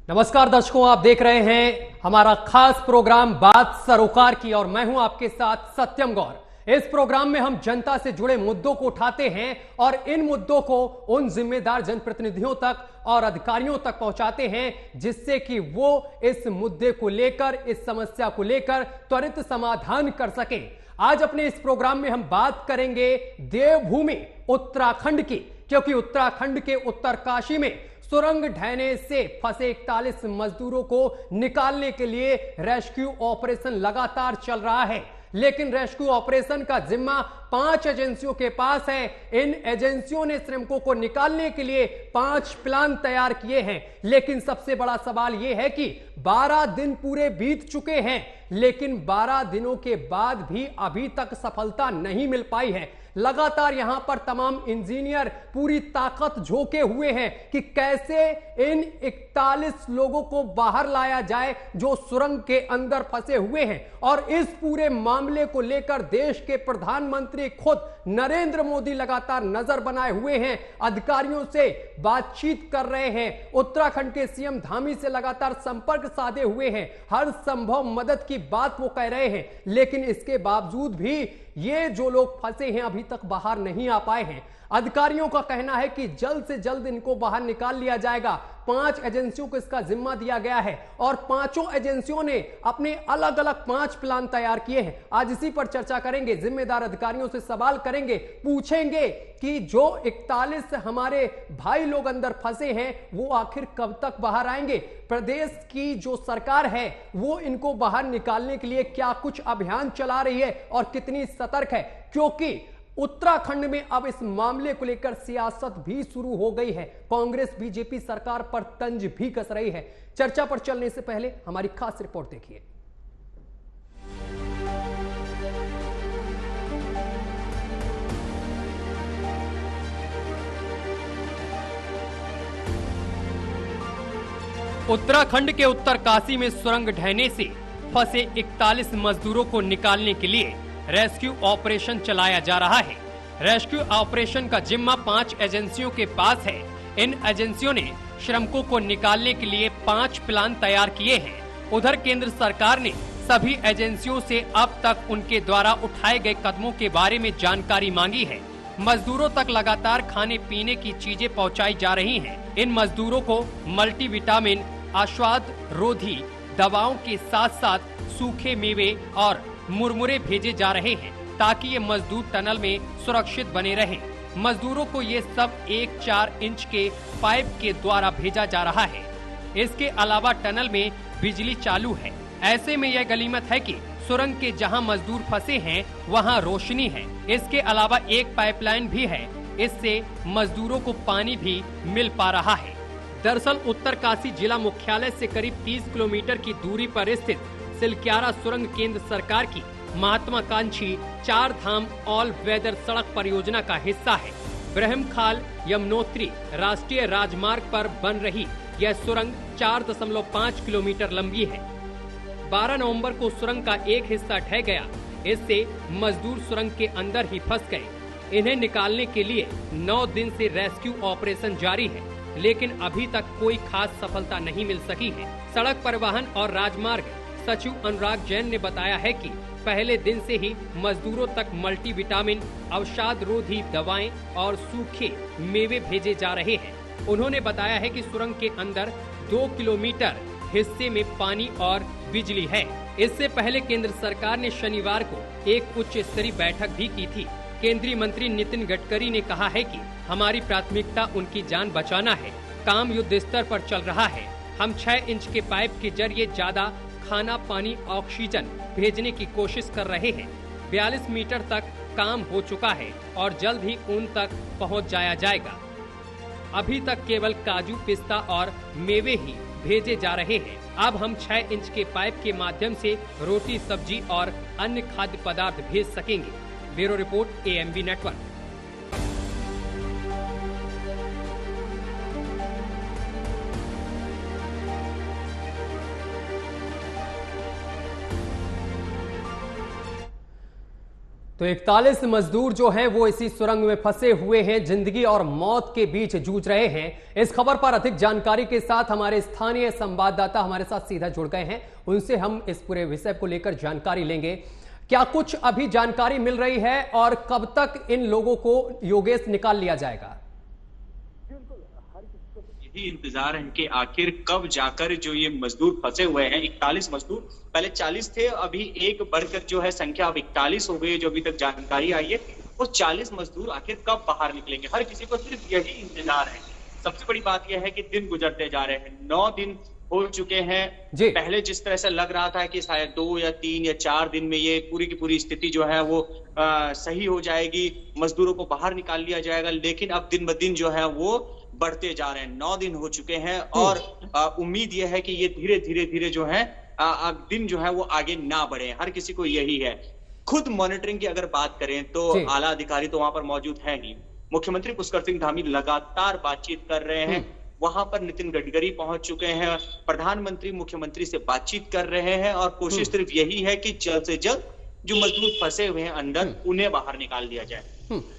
नमस्कार दर्शकों, आप देख रहे हैं हमारा खास प्रोग्राम बात सरोकार की और मैं हूं आपके साथ सत्यम गौर। इस प्रोग्राम में हम जनता से जुड़े मुद्दों को उठाते हैं और इन मुद्दों को उन जिम्मेदार जनप्रतिनिधियों तक और अधिकारियों तक पहुंचाते हैं जिससे कि वो इस मुद्दे को लेकर, इस समस्या को लेकर त्वरित समाधान कर सके। आज अपने इस प्रोग्राम में हम बात करेंगे देवभूमि उत्तराखंड की, क्योंकि उत्तराखंड के उत्तरकाशी में सुरंग ढहने से फंसे 41 मजदूरों को निकालने के लिए रेस्क्यू ऑपरेशन लगातार चल रहा है। लेकिन रेस्क्यू ऑपरेशन का जिम्मा 5 एजेंसियों के पास है। इन एजेंसियों ने श्रमिकों को निकालने के लिए 5 प्लान तैयार किए हैं। लेकिन सबसे बड़ा सवाल यह है कि 12 दिन पूरे बीत चुके हैं, लेकिन 12 दिनों के बाद भी अभी तक सफलता नहीं मिल पाई है। लगातार यहां पर तमाम इंजीनियर पूरी ताकत झोंके हुए हैं कि कैसे इन 41 लोगों को बाहर लाया जाए जो सुरंग के अंदर फंसे हुए हैं। और इस पूरे मामले को लेकर देश के प्रधानमंत्री खुद नरेंद्र मोदी लगातार नजर बनाए हुए हैं, अधिकारियों से बातचीत कर रहे हैं, उत्तराखंड के सीएम धामी से लगातार संपर्क साधे हुए हैं, हर संभव मदद की बात वो कह रहे हैं। लेकिन इसके बावजूद भी ये जो लोग फंसे हैं अभी तक बाहर नहीं आ पाए हैं। अधिकारियों का कहना है कि जल्द से जल्द इनको बाहर निकाल लिया जाएगा। 5 एजेंसियों को इसका जिम्मा दिया गया है और पांचों एजेंसियों ने अपने अलग अलग 5 प्लान तैयार किए हैं। आज इसी पर चर्चा करेंगे, जिम्मेदार अधिकारियों से सवाल करेंगे, पूछेंगे कि जो 41 हमारे भाई लोग अंदर फंसे हैं वो आखिर कब तक बाहर आएंगे। प्रदेश की जो सरकार है वो इनको बाहर निकालने के लिए क्या कुछ अभियान चला रही है और कितनी सतर्क है, क्योंकि उत्तराखंड में अब इस मामले को लेकर सियासत भी शुरू हो गई है। कांग्रेस बीजेपी सरकार पर तंज भी कस रही है। चर्चा पर चलने से पहले हमारी खास रिपोर्ट देखिए। उत्तराखंड के उत्तरकाशी में सुरंग ढहने से फंसे 41 मजदूरों को निकालने के लिए रेस्क्यू ऑपरेशन चलाया जा रहा है। रेस्क्यू ऑपरेशन का जिम्मा 5 एजेंसियों के पास है। इन एजेंसियों ने श्रमिकों को निकालने के लिए 5 प्लान तैयार किए हैं। उधर केंद्र सरकार ने सभी एजेंसियों से अब तक उनके द्वारा उठाए गए कदमों के बारे में जानकारी मांगी है। मजदूरों तक लगातार खाने पीने की चीजें पहुंचाई जा रही हैं। इन मजदूरों को मल्टीविटामिन, आश्वाद रोधी दवाओं के साथ साथ सूखे मेवे और मुरमुरे भेजे जा रहे हैं ताकि ये मजदूर टनल में सुरक्षित बने रहें। मजदूरों को ये सब 1-4 इंच के पाइप के द्वारा भेजा जा रहा है। इसके अलावा टनल में बिजली चालू है। ऐसे में यह गनीमत है कि सुरंग के जहां मजदूर फंसे हैं वहां रोशनी है। इसके अलावा एक पाइपलाइन भी है, इससे मजदूरों को पानी भी मिल पा रहा है। दरअसल उत्तरकाशी जिला मुख्यालय से करीब 30 किलोमीटर की दूरी पर स्थित सिलक्यारा सुरंग केंद्र सरकार की महत्वाकांक्षी 4 धाम ऑल वेदर सड़क परियोजना का हिस्सा है। ब्रह्मखाल यमुनोत्री राष्ट्रीय राजमार्ग पर बन रही यह सुरंग 4.5 किलोमीटर लंबी है। 12 नवंबर को सुरंग का एक हिस्सा ढह गया। इससे मजदूर सुरंग के अंदर ही फंस गए। इन्हें निकालने के लिए 9 दिन से रेस्क्यू ऑपरेशन जारी है, लेकिन अभी तक कोई खास सफलता नहीं मिल सकी है। सड़क परिवहन और राजमार्ग सचिव अनुराग जैन ने बताया है कि पहले दिन से ही मजदूरों तक मल्टीविटामिन, अवसाद रोधी दवाएं और सूखे मेवे भेजे जा रहे हैं। उन्होंने बताया है कि सुरंग के अंदर 2 किलोमीटर हिस्से में पानी और बिजली है। इससे पहले केंद्र सरकार ने शनिवार को एक उच्च स्तरीय बैठक भी की थी। केंद्रीय मंत्री नितिन गडकरी ने कहा है कि हमारी प्राथमिकता उनकी जान बचाना है। काम युद्ध स्तर पर चल रहा है। हम 6 इंच के पाइप के जरिए ज्यादा खाना, पानी, ऑक्सीजन भेजने की कोशिश कर रहे हैं। 42 मीटर तक काम हो चुका है और जल्द ही उन तक पहुंच जाया जाएगा। अभी तक केवल काजू, पिस्ता और मेवे ही भेजे जा रहे हैं। अब हम 6 इंच के पाइप के माध्यम से रोटी, सब्जी और अन्य खाद्य पदार्थ भेज सकेंगे। Bureau report, AMB network. तो 41 मजदूर जो हैं वो इसी सुरंग में फंसे हुए हैं, जिंदगी और मौत के बीच जूझ रहे हैं। इस खबर पर अधिक जानकारी के साथ हमारे स्थानीय संवाददाता हमारे साथ सीधा जुड़ गए हैं, उनसे हम इस पूरे विषय को लेकर जानकारी लेंगे। क्या कुछ अभी जानकारी मिल रही है और कब तक इन लोगों को योगेश निकाल लिया जाएगा? यही इंतजार है कि आखिर कब जाकर जो ये मजदूर फंसे हुए हैं, 41 मजदूर, पहले 40 थे, अभी एक बढ़कर जो है संख्या अब 41 हो गई है। जो अभी तक जानकारी आई है वो 40 मजदूर आखिर कब बाहर निकलेंगे, हर किसी को सिर्फ यही इंतजार है। सबसे बड़ी बात यह है कि दिन गुजरते जा रहे हैं, 9 दिन हो चुके हैं। पहले जिस तरह से लग रहा था कि शायद 2 या 3 या 4 दिन में ये पूरी की पूरी स्थिति जो है वो सही हो जाएगी, मजदूरों को बाहर निकाल लिया जाएगा, लेकिन अब दिन ब दिन जो है वो बढ़ते जा रहे हैं। 9 दिन हो चुके हैं और उम्मीद यह है कि ये धीरे धीरे जो है दिन जो है वो आगे ना बढ़े, हर किसी को यही है। खुद मॉनिटरिंग की अगर बात करें तो आला अधिकारी तो वहां पर मौजूद है ही। मुख्यमंत्री पुष्कर सिंह धामी लगातार बातचीत कर रहे हैं, वहां पर नितिन गडकरी पहुंच चुके हैं, प्रधानमंत्री मुख्यमंत्री से बातचीत कर रहे हैं और कोशिश सिर्फ यही है कि जल्द से जल्द जो मजदूर फंसे हुए हैं अंदर उन्हें बाहर निकाल दिया जाए।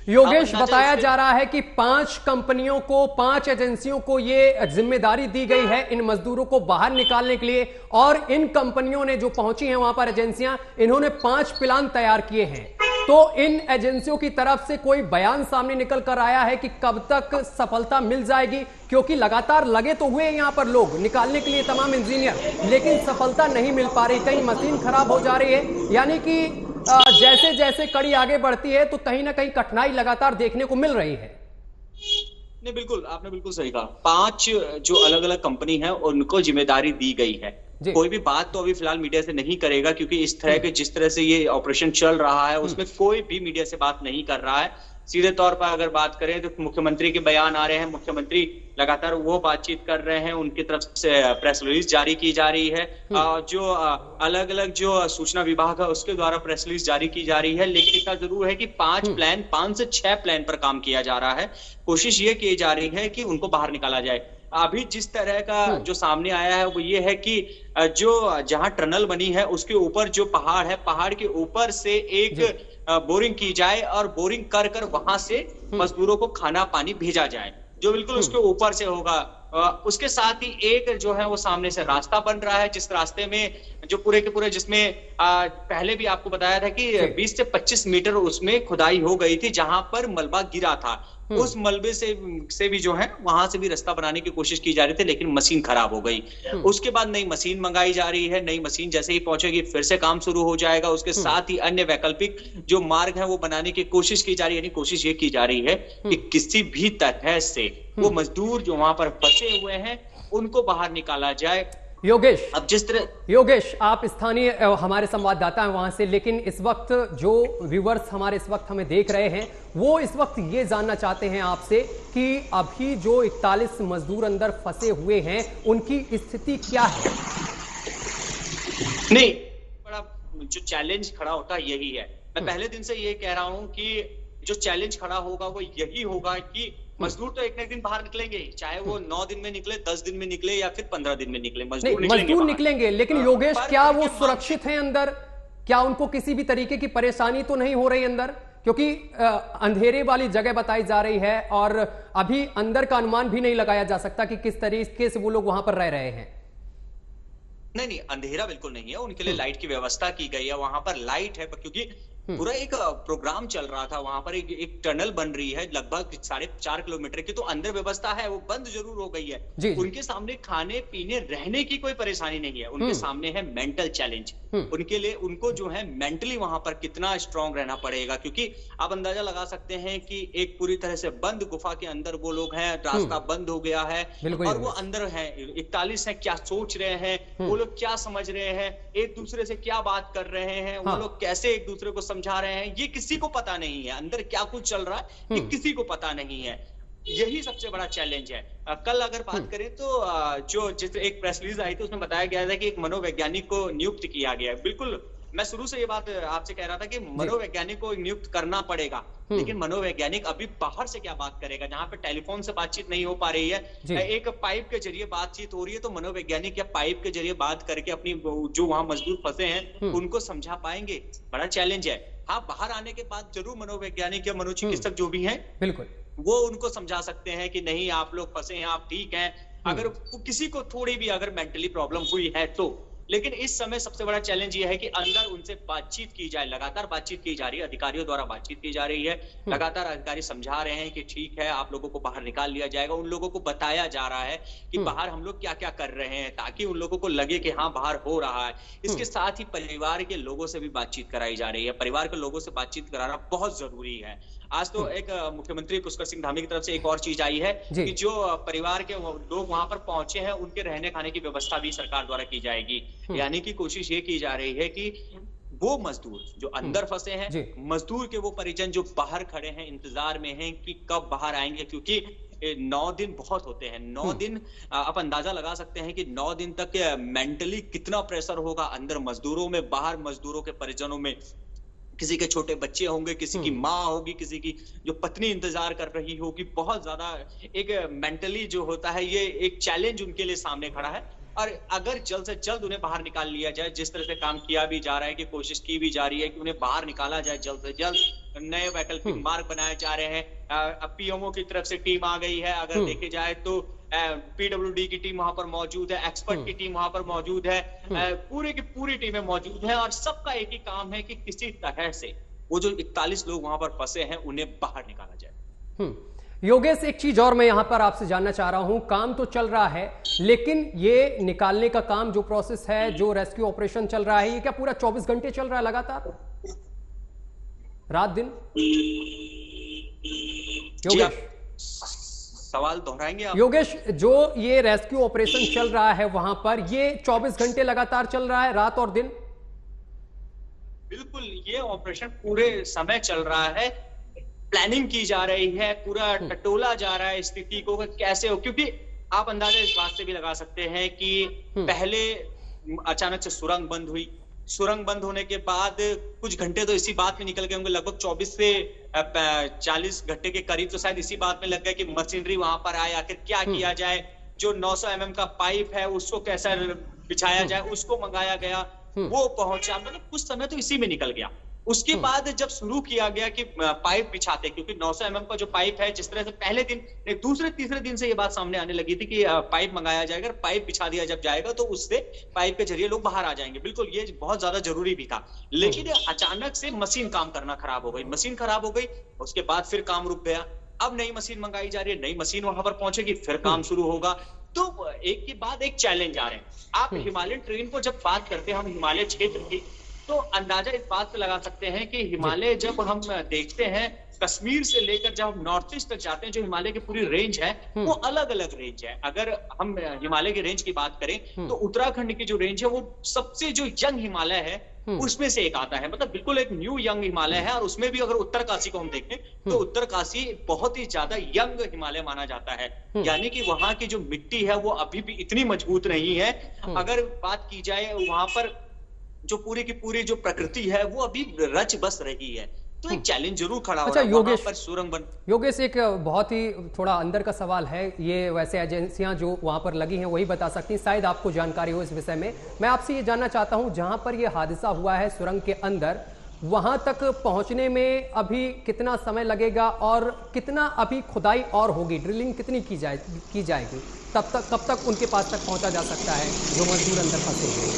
योगेश, बताया जा रहा है कि 5 कंपनियों को, 5 एजेंसियों को ये जिम्मेदारी दी गई है इन मजदूरों को बाहर निकालने के लिए, और इन कंपनियों ने जो पहुंची हैं वहां पर एजेंसियां, इन्होंने 5 प्लान तैयार किए हैं। तो इन एजेंसियों की तरफ से कोई बयान सामने निकल कर आया है कि कब तक सफलता मिल जाएगी? क्योंकि लगातार लगे तो हुए यहां पर लोग निकालने के लिए, तमाम इंजीनियर, लेकिन सफलता नहीं मिल पा रही, कहीं मशीन खराब हो जा रही है, यानी कि जैसे जैसे कड़ी आगे बढ़ती है तो कहीं ना कहीं कठिनाई लगातार देखने को मिल रही है। नहीं, बिल्कुल, आपने बिल्कुल सही कहा। 5 जो अलग अलग कंपनी है उनको जिम्मेदारी दी गई है। कोई भी बात तो अभी फिलहाल मीडिया से नहीं करेगा, क्योंकि इस तरह के जिस तरह से ये ऑपरेशन चल रहा है उसमें कोई भी मीडिया से बात नहीं कर रहा है। सीधे तौर पर अगर बात करें तो मुख्यमंत्री के बयान आ रहे हैं, मुख्यमंत्री लगातार वो बातचीत कर रहे हैं, उनकी तरफ से प्रेस रिलीज जारी की जा रही है, जो अलग अलग जो सूचना विभाग है उसके द्वारा प्रेस रिलीज जारी की जा रही है। लेकिन इतना जरूर है कि 5 से 6 प्लान पर काम किया जा रहा है। कोशिश ये की जा रही है कि उनको बाहर निकाला जाए। अभी जिस तरह का जो सामने आया है वो ये है कि जो जहां टनल बनी है उसके ऊपर जो पहाड़ है, पहाड़ के ऊपर से एक बोरिंग की जाए और बोरिंग कर कर वहां से मजदूरों को खाना पानी भेजा जाए, जो बिल्कुल उसके ऊपर से होगा। उसके साथ ही एक जो है वो सामने से रास्ता बन रहा है, जिस रास्ते में जो पूरे के पूरे, जिसमें पहले भी आपको बताया था कि 20 से 25 मीटर उसमें खुदाई हो गई थी, जहां पर मलबा गिरा था। उस मलबे से भी जो है वहां से भी रास्ता बनाने की कोशिश की जा रही थी, लेकिन मशीन खराब हो गई। उसके बाद नई मशीन मंगाई जा रही है, नई मशीन जैसे ही पहुंचेगी फिर से काम शुरू हो जाएगा। उसके साथ ही अन्य वैकल्पिक जो मार्ग है वो बनाने की कोशिश की जा रही है। यानी कोशिश ये की जा रही है कि किसी भी तरह से वो मजदूर जो वहां पर फंसे हुए हैं उनको बाहर निकाला जाए। योगेश, अब जिस तरह योगेश, आप स्थानीय हमारे संवाददाता हैं वहां से, लेकिन इस वक्त जो व्यूअर्स हमारे इस वक्त हमें देख रहे हैं वो इस वक्त ये जानना चाहते हैं आपसे कि अभी जो 41 मजदूर अंदर फंसे हुए हैं उनकी स्थिति क्या है? नहीं, बड़ा जो चैलेंज खड़ा होता है यही है। मैं पहले दिन से ये कह रहा हूं कि जो चैलेंज खड़ा होगा वो यही होगा कि मजदूर तो एक न एक दिन बाहर निकलेंगे, चाहे वो 9 दिन में निकले, 10 दिन में निकले या फिर 15 दिन में निकले, मजदूर निकलेंगे। लेकिन योगेश, क्या वो सुरक्षित हैं अंदर? क्या उनको किसी भी तरीके की परेशानी तो नहीं हो रही अंदर? क्योंकि अंधेरे वाली जगह बताई जा रही है और अभी अंदर का अनुमान भी नहीं लगाया जा सकता कि किस तरीके से वो लोग वहां पर रह रहे हैं। नहीं, अंधेरा बिल्कुल नहीं है, उनके लिए लाइट की व्यवस्था की गई है। वहां पर लाइट है क्योंकि पूरा एक प्रोग्राम चल रहा था। वहां पर एक टनल बन रही है लगभग 4.5 किलोमीटर की, तो अंदर व्यवस्था है, वो बंद जरूर हो गई है। उनके सामने खाने पीने रहने की कोई परेशानी नहीं है, उनके सामने है मेंटल चैलेंज। उनके लिए उनको जो है मेंटली वहां पर कितना स्ट्रांग रहना पड़ेगा, क्योंकि आप अंदाजा लगा सकते हैं कि एक पूरी तरह से बंद गुफा के अंदर वो लोग हैं, रास्ता बंद हो गया है और वो अंदर है। 41 है, क्या सोच रहे हैं वो लोग, क्या समझ रहे हैं, एक दूसरे से क्या बात कर रहे हैं, वो लोग कैसे एक दूसरे को समझा रहे हैं, ये किसी को पता नहीं है। अंदर क्या कुछ चल रहा है ये किसी को पता नहीं है। यही सबसे बड़ा चैलेंज है। कल अगर बात करें तो जो जिस एक प्रेस रिलीज आई थी उसमें बताया गया था कि एक मनोवैज्ञानिक को नियुक्त किया गया है। बिल्कुल मैं शुरू से ये बात आपसे कह रहा था कि मनोवैज्ञानिक को नियुक्त करना पड़ेगा, लेकिन मनोवैज्ञानिक अभी बाहर से क्या बात करेगा, जहां पे टेलीफोन से बातचीत नहीं हो पा रही है, एक पाइप के जरिए बातचीत हो रही है, तो मनोवैज्ञानिक या पाइप के जरिए बात करके अपनी जो वहां मजदूर फंसे हैं उनको समझा पाएंगे? बड़ा चैलेंज है। हाँ, बाहर आने के बाद जरूर मनोवैज्ञानिक या मनोचिकित्सक जो भी हैं, बिल्कुल वो उनको समझा सकते हैं कि नहीं, आप लोग फंसे हैं, आप ठीक हैं। अगर किसी को थोड़ी भी अगर मेंटली प्रॉब्लम हुई है तो, लेकिन इस समय सबसे बड़ा चैलेंज ये है कि अंदर उनसे बातचीत की जाए। लगातार बातचीत की जा रही है, अधिकारियों द्वारा बातचीत की जा रही है, लगातार अधिकारी समझा रहे हैं कि ठीक है, आप लोगों को बाहर निकाल लिया जाएगा। उन लोगों को बताया जा रहा है कि बाहर हम लोग क्या क्या कर रहे हैं, ताकि उन लोगों को लगे कि हाँ, बाहर हो रहा है। इसके साथ ही परिवार के लोगों से भी बातचीत कराई जा रही है। परिवार के लोगों से बातचीत कराना बहुत जरूरी है। आज तो एक मुख्यमंत्री पुष्कर सिंह धामी की तरफ से एक और चीज आई है कि जो परिवार के लोग वहां पर पहुंचे हैं, उनके रहने खाने की व्यवस्था भी सरकार द्वारा की जाएगी। यानी कि कोशिश ये की जा रही है कि वो मजदूर जो अंदर फंसे हैं, मजदूर के वो परिजन जो बाहर खड़े हैं, इंतजार में हैं कि कब बाहर आएंगे, क्योंकि 9 दिन बहुत होते हैं। 9 दिन आप अंदाजा लगा सकते हैं कि 9 दिन तक मेंटली कितना प्रेशर होगा अंदर मजदूरों में, बाहर मजदूरों के परिजनों में। किसी के छोटे बच्चे होंगे, किसी की माँ होगी, किसी की जो पत्नी इंतजार कर रही होगी। बहुत ज्यादा एक मेंटली जो होता है, ये एक चैलेंज उनके लिए सामने खड़ा है। और अगर जल्द से जल्द उन्हें बाहर निकाल लिया जाए, जिस तरह से काम किया भी जा रहा है, कि कोशिश की भी जा रही है कि उन्हें बाहर निकाला जाए जल्द से जल्द, नए वैकल्पिक मार्ग बनाए जा रहे हैं। अब पीएमओ की तरफ से टीम आ गई है, अगर देखे जाए तो पीडब्ल्यूडी की टीम वहां पर मौजूद है, एक्सपर्ट की टीम वहां पर मौजूद है, पूरी की पूरी टीमें मौजूद है, और सबका एक ही काम है कि किसी तरह से वो जो 41 लोग वहां पर फंसे हैं उन्हें बाहर निकाला जाए। योगेश, एक चीज और मैं यहां पर आपसे जानना चाह रहा हूं, काम तो चल रहा है, लेकिन ये निकालने का काम, जो प्रोसेस है, जो रेस्क्यू ऑपरेशन चल रहा है, ये क्या पूरा 24 घंटे चल रहा है लगातार, रात दिन? योगेश, सवाल दोहराएंगे आप? योगेश, जो ये रेस्क्यू ऑपरेशन चल रहा है वहां पर, ये 24 घंटे लगातार चल रहा है, रात और दिन? बिल्कुल, ये ऑपरेशन पूरे समय चल रहा है। प्लानिंग की जा रही है, पूरा टटोला जा रहा है स्थिति को कैसे हो, क्योंकि आप अंदाजा इस बात से भी लगा सकते हैं कि पहले अचानक से सुरंग बंद हुई। सुरंग बंद होने के बाद कुछ घंटे तो इसी बात में निकल गए होंगे, लगभग 24 से 40 घंटे के करीब तो शायद इसी बात में लग गए कि मशीनरी वहां पर आए, आखिर क्या किया जाए। जो 900 mm का पाइप है उसको कैसा बिछाया जाए, उसको मंगाया गया, वो पहुंचा, मतलब कुछ समय तो इसी में निकल गया। उसके बाद जब शुरू किया गया कि पाइप बिछाते, क्योंकि 900 mm का जो पाइप है, जिस तरह से पहले दिन, दूसरे तीसरे दिन से ये बात सामने आने लगी थी कि पाइप मंगाया जाएगा, पाइप बिछा दिया जब जाएगा तो उससे पाइप के जरिए लोग बाहर आ जाएंगे। बिल्कुल, ये बहुत ज्यादा जरूरी भी था, लेकिन अचानक से मशीन काम करना खराब हो गई। मशीन खराब हो गई, उसके बाद फिर काम रुक गया। अब नई मशीन मंगाई जा रही है, नई मशीन वहां पर पहुंचेगी, फिर काम शुरू होगा। तो एक के बाद एक चैलेंज आ रहे हैं। आप हिमालयन ट्रेन को जब बात करते हैं हम हिमालय क्षेत्र की, तो अंदाजा इस बात से लगा सकते हैं कि हिमालय जब हम देखते हैं, कश्मीर से लेकर जब हम नॉर्थ ईस्ट तक जाते हैं, जो हिमालय की पूरी रेंज है वो अलग अलग रेंज है। अगर हम हिमालय की रेंज की बात करें तो उत्तराखंड की जो रेंज है वो सबसे जो यंग हिमालय है उसमें से एक आता है, मतलब बिल्कुल एक न्यू यंग हिमालय है। और उसमें भी अगर उत्तरकाशी को हम देखें तो उत्तरकाशी बहुत ही ज्यादा यंग हिमालय माना जाता है, यानी कि वहां की जो मिट्टी है वो अभी भी इतनी मजबूत नहीं है। अगर बात की जाए वहां पर जो पूरी की पूरी जो प्रकृति है वो अभी रच बस रही है, तो एक चैलेंज जरूर खड़ा हो रहा है। योगेश, पर सुरंग बन योगेश, एक बहुत ही थोड़ा अंदर का सवाल है, ये वैसे एजेंसियां जो वहां पर लगी हैं वही बता सकती हैं, शायद आपको जानकारी हो इस विषय में। मैं आपसे ये जानना चाहता हूं, जहां पर ये हादसा हुआ है सुरंग के अंदर, वहां तक पहुंचने में अभी कितना समय लगेगा और कितना अभी खुदाई और होगी, ड्रिलिंग कितनी की जाएगी, कब तक उनके पास तक पहुंचा जा सकता है जो मजदूर अंदर फंसे हैं?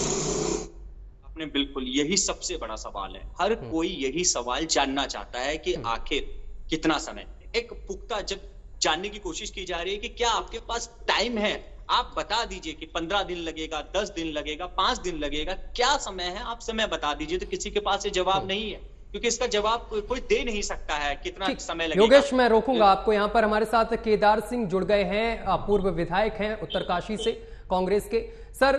बिल्कुल, यही सबसे बड़ा सवाल है। हर कोई यही सवाल जानना चाहता है कि आखिर कितना समय। एक पुख्ता जब जानने की कोशिश की जा रही है कि क्या आपके पास टाइम है, आप बता दीजिए कि 15 दिन लगेगा, 10 दिन लगेगा, 5 दिन लगेगा, क्या समय है, आप समय बता दीजिए। तो किसी के पास ये जवाब नहीं है, क्योंकि इसका जवाब कोई दे नहीं सकता है कितना समय लगेगा। योगेश, मैं रोकूंगा आपको यहाँ पर। हमारे साथ केदार सिंह जुड़ गए हैं, पूर्व विधायक हैं उत्तरकाशी से कांग्रेस के। सर,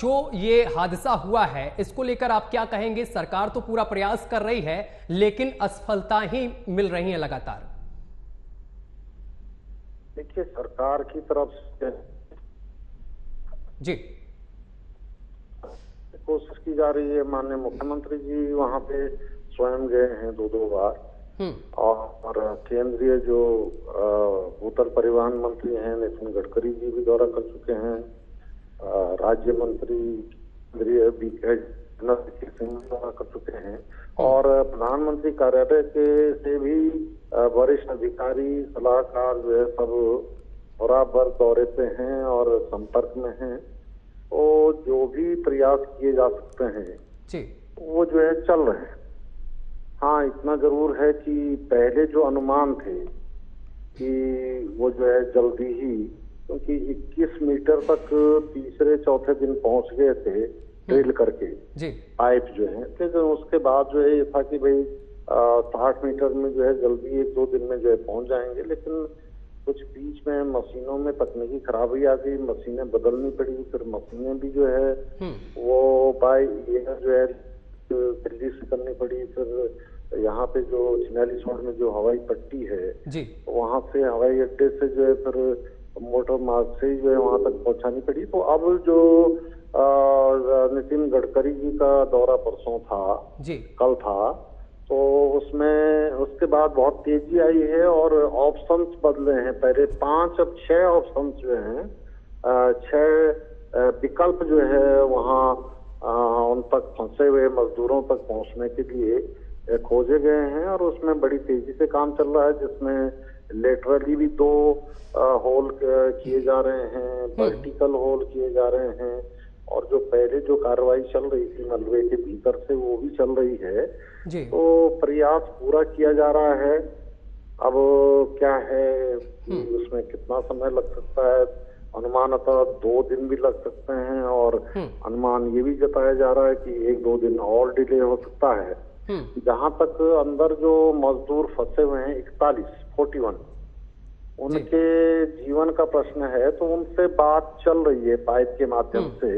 जो ये हादसा हुआ है इसको लेकर आप क्या कहेंगे? सरकार तो पूरा प्रयास कर रही है लेकिन असफलता ही मिल रही है लगातार। देखिए, सरकार की तरफ से जी कोशिश की जा रही है। माननीय मुख्यमंत्री जी वहाँ पे स्वयं गए हैं 2-2 बार, और केंद्रीय जो भूतल परिवहन मंत्री हैं नितिन गडकरी जी भी दौरा कर चुके हैं, राज्य मंत्री केंद्रीय सिंह दौरा कर चुके हैं, और प्रधानमंत्री कार्यालय के से भी वरिष्ठ अधिकारी सलाहकार जो है सब बराबर दौरे पे हैं और संपर्क में हैं। तो जो भी प्रयास किए जा सकते हैं जी, वो जो है चल रहे हैं। हाँ, इतना जरूर है कि पहले जो अनुमान थे कि वो जो है जल्दी ही, क्योंकि 21 मीटर तक तीसरे चौथे दिन पहुंच गए थे ड्रिल करके जी, पाइप जो है, लेकिन उसके बाद जो है ये था कि भाई 60 मीटर में जो है जल्दी 1-2 दिन में जो है पहुंच जाएंगे, लेकिन कुछ बीच में मशीनों में तकनीकी खराबी आ गई, मशीनें बदलनी पड़ी, फिर मशीनें भी जो है वो बाय एयर जो है दिल्ली से करनी पड़ी, फिर यहाँ पे जो चिनाली छोड़ में जो हवाई पट्टी है जी, वहाँ से हवाई अड्डे से जो है फिर मोटर मार्ग से जो है वहाँ तक पहुँचानी पड़ी। तो अब जो नितिन गडकरी जी का दौरा परसों था जी, कल था, तो उसमें उसके बाद बहुत तेजी आई है और ऑप्शंस बदले हैं। पहले 5 अब 6 ऑप्शंस जो हैं, 6 विकल्प जो है वहाँ उन तक फंसे हुए मजदूरों तक पहुँचने के लिए खोजे गए हैं, और उसमें बड़ी तेजी से काम चल रहा है, जिसमें लेटरली भी 2 होल किए जा रहे हैं, वर्टिकल होल किए जा रहे हैं, और जो पहले जो कार्रवाई चल रही थी मलबे के भीतर से वो भी चल रही है जी। तो प्रयास पूरा किया जा रहा है। अब क्या है कि उसमें कितना समय लग सकता है, अनुमानतः 2 दिन भी लग सकते हैं, और अनुमान ये भी जताया जा रहा है कि 1-2 दिन और डिले हो सकता है। जहां तक अंदर जो मजदूर फंसे हुए हैं 41 उनके जीवन का प्रश्न है, तो उनसे बात चल रही है पाइप के माध्यम से,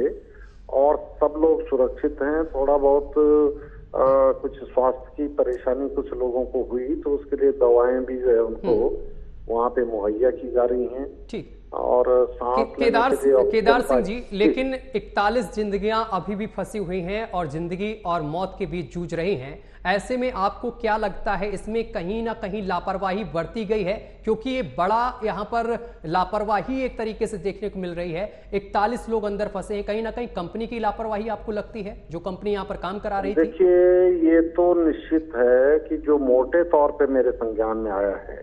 और सब लोग सुरक्षित हैं। थोड़ा बहुत कुछ स्वास्थ्य की परेशानी कुछ लोगों को हुई, तो उसके लिए दवाएं भी जो है उनको वहाँ पे मुहैया की जा रही हैं। ठीक, और केदार सिंह जी, लेकिन 41 जिंदगियां अभी भी फंसी हुई हैं और जिंदगी और मौत के बीच जूझ रही हैं। ऐसे में आपको क्या लगता है, इसमें कहीं ना कहीं लापरवाही बरती गई है? क्योंकि ये बड़ा यहाँ पर लापरवाही एक तरीके से देखने को मिल रही है। 41 लोग अंदर फंसे हैं, कहीं ना कहीं कंपनी की लापरवाही आपको लगती है, जो कंपनी यहाँ पर काम करा रही थी? देखिए, ये तो निश्चित है कि जो मोटे तौर पे मेरे संज्ञान में आया है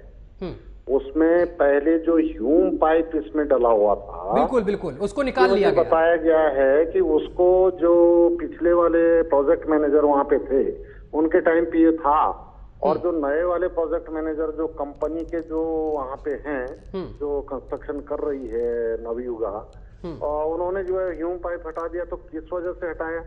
उसमें पहले जो ह्यूम पाइप इसमें डला हुआ था, बिल्कुल बिल्कुल, उसको निकाल लिया गया। बताया गया है कि उसको जो पिछले वाले प्रोजेक्ट मैनेजर वहाँ पे थे उनके टाइम पे ये था, और जो नए वाले प्रोजेक्ट मैनेजर जो कंपनी के जो वहाँ पे हैं, जो कंस्ट्रक्शन कर रही है नवयुगा, और उन्होंने जो है ह्यूम पाइप हटा दिया। तो किस वजह से हटाया,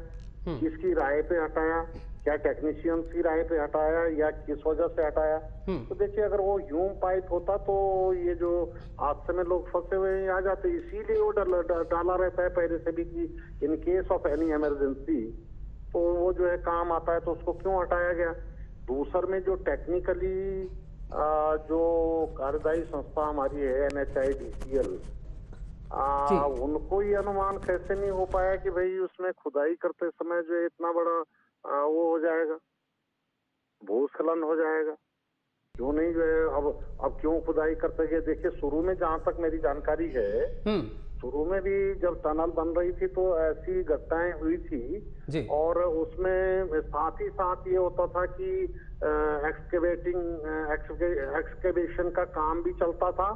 किसकी राय पे हटाया, क्या टेक्नीशियंस की राय पे हटाया, या किस वजह से हटाया? तो देखिए, अगर वो ह्यूम पाइप होता तो ये जो हादसे में लोग फंसे हुए हैं आ जाते। इसीलिए वो डाला रहता है पहले से भी कि in case of any emergency तो वो जो है काम आता है, तो उसको क्यों हटाया गया? दूसर में जो टेक्निकली जो कार्यदायी संस्था हमारी है NHIDCL, उनको ये अनुमान कैसे नहीं हो पाया कि भाई उसमें खुदाई करते समय जो है इतना बड़ा वो हो जाएगा, भूस्खलन हो जाएगा? क्यों नहीं जो है अब क्यों खुदाई करते गए? देखिए, शुरू में जहां तक मेरी जानकारी है, शुरू में भी जब टनल बन रही थी तो ऐसी घटनाएं हुई थी, और उसमें साथ ही साथ ये होता था कि एक्सकेवेशन का काम भी चलता था,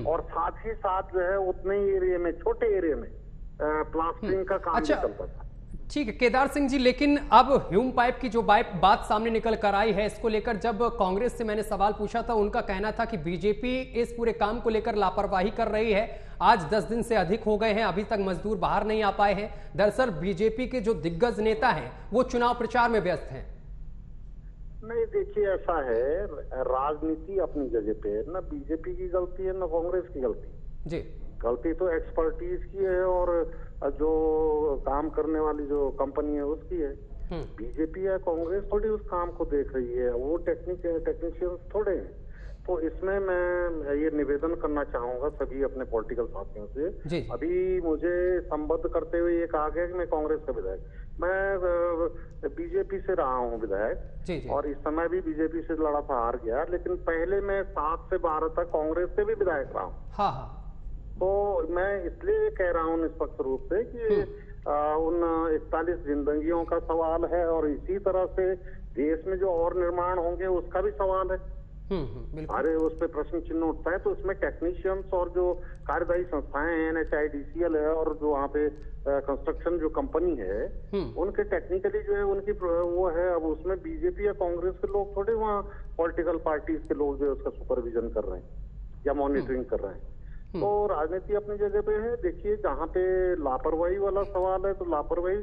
और साथ ही साथ जो है उतने ही एरिया में, छोटे एरिया में प्लास्टरिंग का काम भी चलता था। ठीक है केदार सिंह जी, लेकिन अब ह्यूम पाइप की जो बात सामने निकल कर आई है, इसको लेकर जब कांग्रेस से मैंने सवाल पूछा था, उनका कहना था कि बीजेपी इस पूरे काम को लेकर लापरवाही कर रही है। आज 10 दिन से अधिक हो गए हैं, अभी तक मजदूर बाहर नहीं आ पाए हैं। दरअसल बीजेपी के जो दिग्गज नेता हैं वो चुनाव प्रचार में व्यस्त हैं। नहीं, देखिए, ऐसा है, राजनीति अपनी जगह पे है, न बीजेपी की गलती है न कांग्रेस की गलती जी। गलती तो एक्सपर्टीज की है और जो काम करने वाली जो कंपनी है उसकी है। बीजेपी या कांग्रेस थोड़ी उस काम को देख रही है, वो टेक्नीशियंस थोड़े हैं। तो इसमें मैं ये निवेदन करना चाहूंगा सभी अपने पॉलिटिकल साथियों से। जी। अभी मुझे संबद्ध करते हुए ये कहा गया कि मैं कांग्रेस का विधायक, मैं बीजेपी से रहा हूँ विधायक। जी जी। और इस समय भी बीजेपी से लड़ा था, हार गया, लेकिन पहले मैं 7 से 12 तक कांग्रेस से भी विधायक रहा हूँ। हाँ हाँ। तो मैं इसलिए कह रहा हूँ निष्पक्ष रूप से कि उन 41 जिंदगियों का सवाल है, और इसी तरह से देश में जो और निर्माण होंगे उसका भी सवाल है। बिल्कुल। अरे उस पे प्रश्न चिन्ह उठता है। तो इसमें टेक्नीशियंस और जो कार्यदायी संस्थाएं हैं, NHIDCL है, और जो वहाँ पे कंस्ट्रक्शन जो कंपनी है, उनके टेक्निकली जो है उनकी वो है। अब उसमें बीजेपी या कांग्रेस के लोग थोड़े वहाँ पॉलिटिकल पार्टीज के लोग जो है उसका सुपरविजन कर रहे हैं या मॉनिटरिंग कर रहे हैं। तो राजनीति अपनी जगह पे है। देखिए, जहाँ पे लापरवाही वाला सवाल है, तो लापरवाही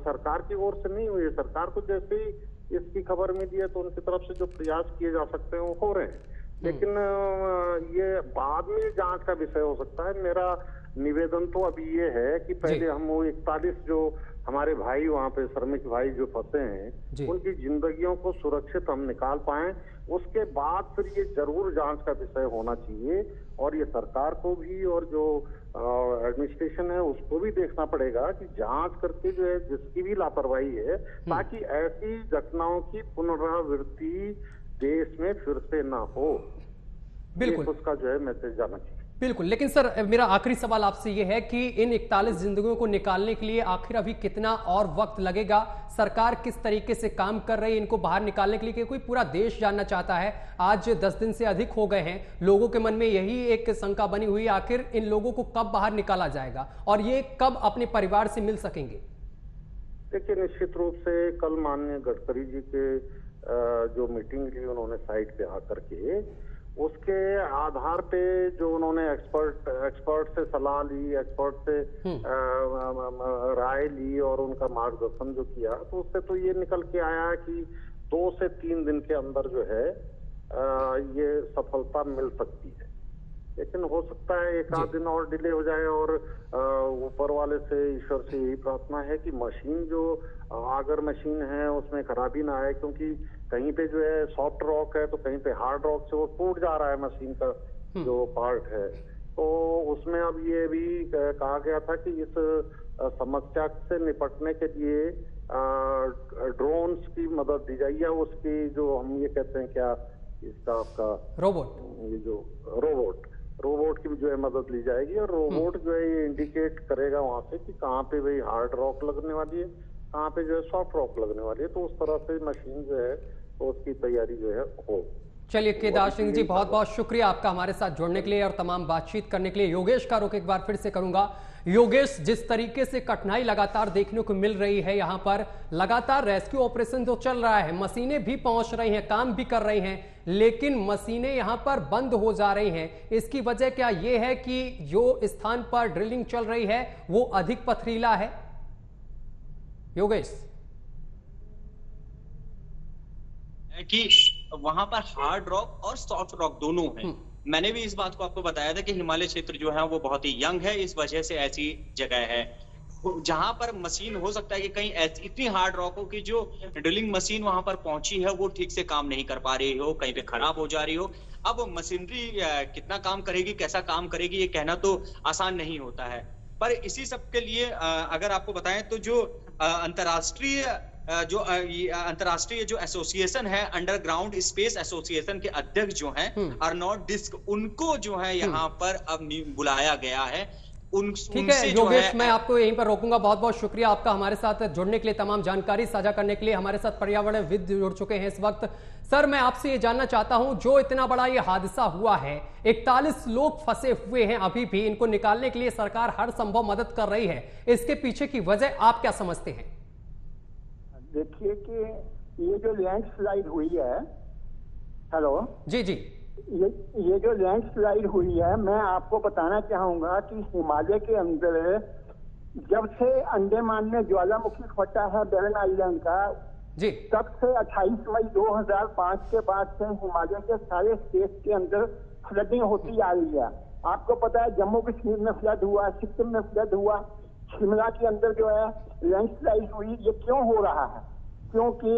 सरकार की ओर से नहीं हुई है। सरकार को जैसे ही इसकी खबर मिली है तो उनकी तरफ से जो प्रयास किए जा सकते हैं वो हो रहे हैं, लेकिन ये बाद में जांच का विषय हो सकता है। मेरा निवेदन तो अभी ये है कि पहले हम वो 41 जो हमारे भाई वहाँ पे श्रमिक भाई जो फंसे हैं, उनकी जिंदगियों को सुरक्षित हम निकाल पाएं, उसके बाद फिर ये जरूर जांच का विषय होना चाहिए। और ये सरकार को भी और जो एडमिनिस्ट्रेशन है उसको भी देखना पड़ेगा कि जांच करके जो है जिसकी भी लापरवाही है, ताकि ऐसी घटनाओं की पुनरावृत्ति देश में फिर से ना हो। बिल्कुल, उसका जो है मैसेज जाना चाहिए। बिल्कुल। लेकिन सर, मेरा आखिरी सवाल आपसे ये है कि इन 41 जिंदगियों को निकालने के लिए आखिर अभी कितना और वक्त लगेगा? सरकार किस तरीके से काम कर रही है इनको बाहर निकालने के लिए, कोई पूरा देश जानना चाहता है। आज 10 दिन से अधिक हो गए हैं, लोगों के मन में यही एक शंका बनी हुई है, आखिर इन लोगों को कब बाहर निकाला जाएगा और ये कब अपने परिवार से मिल सकेंगे? देखिए, निश्चित रूप से कल माननीय गडकरी जी के जो मीटिंग ली उन्होंने साइट पे आकर के, उसके आधार पे जो उन्होंने एक्सपर्ट से सलाह ली, एक्सपर्ट से राय ली और उनका मार्गदर्शन जो किया, तो उससे तो ये निकल के आया कि 2 से 3 दिन के अंदर जो है ये सफलता मिल सकती है। लेकिन हो सकता है एक आध दिन और डिले हो जाए। और ऊपर वाले से, ईश्वर से यही प्रार्थना है कि मशीन जो अगर मशीन है उसमें खराबी ना आए, क्योंकि कहीं पे जो है सॉफ्ट रॉक है तो कहीं पे हार्ड रॉक से वो टूट जा रहा है मशीन का जो पार्ट है। तो उसमें अब ये भी कहा गया था कि इस समस्या से निपटने के लिए ड्रोन्स की मदद दी जाए, या उसकी जो हम ये कहते हैं क्या इसका आपका रोबोट, ये जो रोबोट की भी जो है मदद ली जाएगी। और रोबोट जो है ये इंडिकेट करेगा वहां से कि कहाँ पे भाई हार्ड रॉक लगने वाली है, कहाँ पे जो है सॉफ्ट रॉक लगने वाली है। तो उस तरह से मशीन जो है तो उसकी तैयारी जो है हो। चलिए केदार सिंह जी, बहुत बहुत शुक्रिया आपका हमारे साथ जुड़ने के लिए और तमाम बातचीत करने के लिए। योगेश का रुख एक बार फिर से करूंगा। योगेश, जिस तरीके से कठिनाई लगातार देखने को मिल रही है, यहां पर लगातार रेस्क्यू ऑपरेशन जो चल रहा है, मशीनें भी पहुंच रही हैं, काम भी कर रही हैं, लेकिन मशीनें यहां पर बंद हो जा रही हैं। इसकी वजह क्या ये है कि जो स्थान पर ड्रिलिंग चल रही है वो अधिक पथरीला है? योगेश, कि वहां पर हार्ड रॉक और सॉफ्ट रॉक दोनों हैं। मैंने भी इस बात को आपको बताया था कि हिमालय क्षेत्र जो है वो बहुत ही यंग है, इस वजह से ऐसी जगह है जहां पर मशीन हो सकता है कि कहीं ऐसी इतनी हार्ड रॉक हो कि जो ड्रिलिंग मशीन वहां पर पहुंची है वो ठीक से काम नहीं कर पा रही हो, कहीं पे खराब हो जा रही हो। अब मशीनरी कितना काम करेगी, कैसा काम करेगी, ये कहना तो आसान नहीं होता है। पर इसी सब के लिए अगर आपको बताएं तो जो अंतरराष्ट्रीय जो एसोसिएशन है, अंडरग्राउंड स्पेस एसोसिएशन के अध्यक्ष जो हैं अर्नोल्ड डिस्क, उनको जो है यहाँ पर अब बुलाया गया है। ठीक है योगेश, मैं आपको यहीं पर रोकूंगा। बहुत बहुत शुक्रिया आपका हमारे साथ जुड़ने के लिए, तमाम जानकारी साझा करने के लिए। हमारे साथ पर्यावरणविद जुड़ चुके हैं इस वक्त। सर, मैं आपसे ये जानना चाहता हूं, जो इतना बड़ा ये हादसा हुआ है, 41 लोग फंसे हुए हैं अभी भी, इनको निकालने के लिए सरकार हर संभव मदद कर रही है, इसके पीछे की वजह आप क्या समझते हैं? देखिए कि ये जो लैंडस्लाइड हुई है, हेलो जी जी, ये जो लैंडस्लाइड हुई है, मैं आपको बताना चाहूंगा कि हिमालय के अंदर जब से अंडमान में ज्वालामुखी फटा है बेरन आइलैंड का जी, तब से 28 मई 2005 के बाद से हिमालय के सारे स्टेट के अंदर फ्लडिंग होती आ रही है। आपको पता है जम्मू कश्मीर में फ्लड हुआ, सिक्किम में फ्लड हुआ, शिमला के अंदर जो है लैंडस्लाइड हुई। ये क्यों हो रहा है? क्योंकि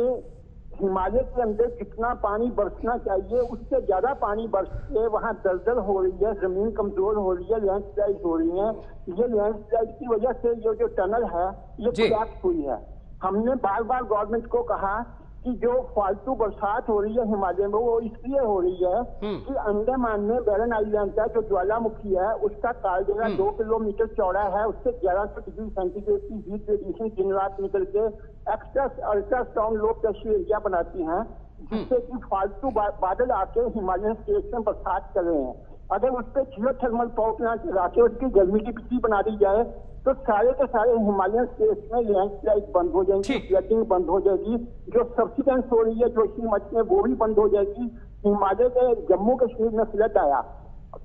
हिमालय के अंदर जितना पानी बरसना चाहिए उससे ज्यादा पानी बरस के वहाँ दलदल हो रही है, जमीन कमजोर हो रही है, लैंडस्लाइड हो रही है। ये लैंडस्लाइड की वजह से ये जो टनल है ये कोलैप्स हुई है। हमने बार बार गवर्नमेंट को कहा कि जो फालतू बरसात हो रही है हिमालय में वो इसलिए हो रही है कि अंडमान में बैरन आइलैंड का जो ज्वालामुखी है उसका कालडेरा 2 किलोमीटर चौड़ा है, उससे 1100 डिग्री सेंटीग्रेड की हीट रेडिएशन दिन रात निकल के extra ultrasound low pressure area बनाती हैं, जिससे कि फालतू बादल आके हिमालयन स्टेट्स में बरसात कर रहे हैं। अगर उस पर जियोथर्मल पावर प्लांट लगा के उसकी गर्मी की बिजली बना दी जाए तो सारे के सारे हिमालयन स्टेट्स में लैंडस्लाइड बंद हो जाएंगी, फ्लडिंग बंद हो जाएगी, जो सब्सिडेंस हो रही है जोशीमठ में वो भी बंद हो जाएगी। हिमालय के जम्मू कश्मीर में फ्लड आया,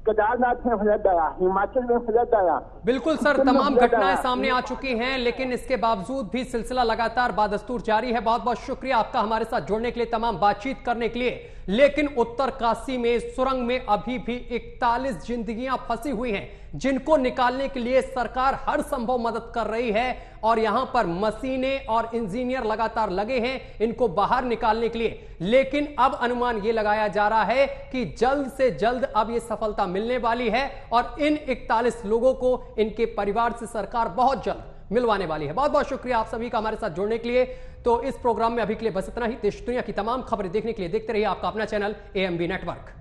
केदारनाथ में फ्लड आया, हिमाचल में फ्लड आया। बिल्कुल सर, तमाम घटनाएं सामने आ चुकी हैं, लेकिन इसके बावजूद भी सिलसिला लगातार बादस्तूर जारी है। बहुत बहुत शुक्रिया आपका हमारे साथ जुड़ने के लिए, तमाम बातचीत करने के लिए। लेकिन उत्तरकाशी में सुरंग में अभी भी 41 जिंदगियां फंसी हुई हैं, जिनको निकालने के लिए सरकार हर संभव मदद कर रही है और यहां पर मशीनें और इंजीनियर लगातार लगे हैं इनको बाहर निकालने के लिए। लेकिन अब अनुमान यह लगाया जा रहा है कि जल्द से जल्द अब यह सफलता मिलने वाली है और इन 41 लोगों को इनके परिवार से सरकार बहुत जल्द मिलवाने वाली है। बहुत बहुत शुक्रिया आप सभी का हमारे साथ जुड़ने के लिए। तो इस प्रोग्राम में अभी के लिए बस इतना ही। देश दुनिया की तमाम खबरें देखने के लिए देखते रहिए आपका अपना चैनल AMB नेटवर्क।